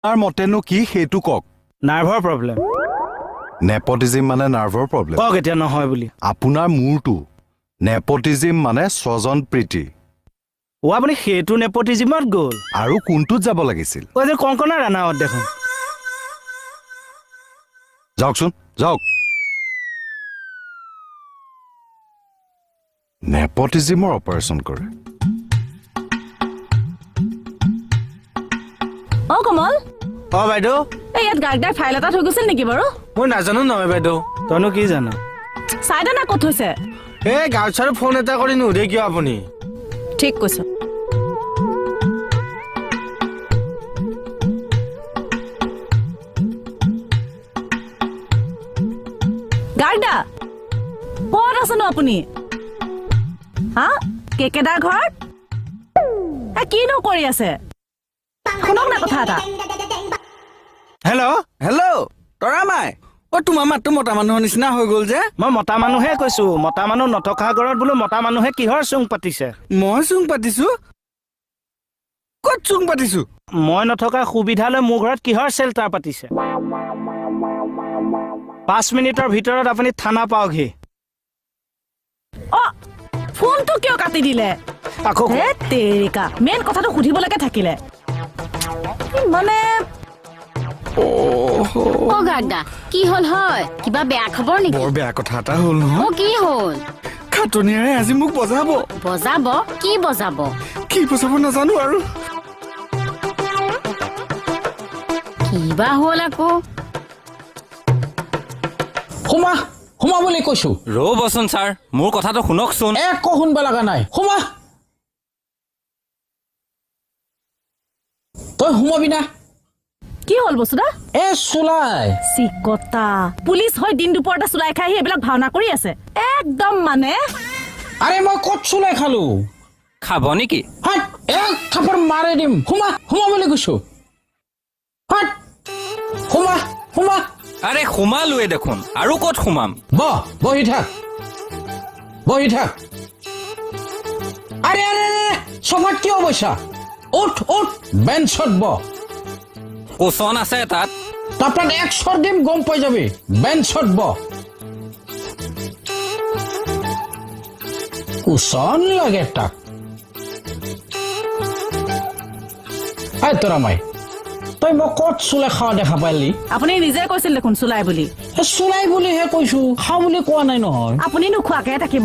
আপোনাৰ মতেনো কি সেইটো কওক নাৰ্ভৰ প্ৰব্লেম নেপটিজিম মানে নাৰ্ভৰ প্ৰব্লেম কওক এতিয়া নহয় বুলি আপোনাৰ মূৰটো নেপটিজিম মানে স্বজন প্ৰীতি ও আপুনি সেইটো নেপটিজিমত গ'ল আৰু কোনটোত যাব লাগিছিল ও যে কংকনা ৰাণাৱত দেখোন যাওকচোন যাওক নেপটিজিমৰ অপাৰেশ্যন কৰে অ কমল অ বাইদেউ এই ইয়াত গাৰ্ডাৰ ফাইল এটা থৈ গৈছিল নেকি বাৰু মই নাজানো নহয় বাইদেউ তইনো কি জানো চাই দে না ক'ত থৈছে এই গাঁৱচাৰো ফোন এটা কৰি নুধে কিয় আপুনি ঠিক কৈছ গাৰ্ডা ক'ত আছেনো আপুনি হা কেকেদাৰ ঘৰত কিনো কৰি আছে শুনক না কথা এটা হেল্ল' হেল্ল' তৰা মাই অ তোমাৰ মাতটো মতা মানুহৰ নিচিনা হৈ গ'ল যে মই মতা মানুহে কৈছো মতা মানুহ নথকা ঘৰত বোলো মতা মানুহে কিহৰ চুং পাতিছে মই চুং পাতিছো ক'ত চুং পাতিছো মই নথকা সুবিধা লৈ মোৰ ঘৰত কিহৰ চেল্টাৰ পাতিছে 5 মিনিটৰ ভিতৰত আপুনি থানা পাওকহি অ ফোনটো কিয় কাটি দিলে আকৌ হে তেৰিকা মেইন কথাটো সুধিবলৈকে থাকিলে মানে অ গাৰ্ডা কি হল হয় কিবা বেয়া খবৰ নেকি বৰ বেয়া কথা এটা হ'ল নহয় অ কি হল খাটনিয়াৰে আজি মোক বজাব বজাব কি বজাব কি বজাব নাজানো আৰু কিবা হ'ল আকৌ সোমা সোমা বুলি কৈছো ৰ'বচোন ছাৰ মোৰ কথাটো শুনকচোন একো শুনবা লগা নাই সোমা তই সোমাবি না কি হ'ল বসুদা এ চুলাই চিকতা পুলিচ হৈ দিন দুপৰটা চুলাই খাই এইবিলাক ভাওনা কৰি আছে একদম মানে আৰে মই ক'ত চুলাই খালো খাব নেকি হাট এক থাপৰ মাৰি দিম সোমা সোমা বুলি কৈছো হাট সোমা সোমা আৰে সোমালোৱে দেখোন আৰু ক'ত সোমাম বহি থাক আৰে আৰে চফাত কিয় বৈছা উঠ বেঞ্চত কোচন আছে তাত তাপত এক চৰ দিম গম পাই যাবি বেঞ্চত কুচন লাগে তাক তোৰা মাই তই মোক ক'ত চুলাই খাৱা দেখা পালি আপুনি নিজে কৈছিল দেখোন চুলাই বুলি চুলাই বুলিহে কৈছো খাওঁ বুলি কোৱা নাই নহয় আপুনি নোখোৱাকে থাকিব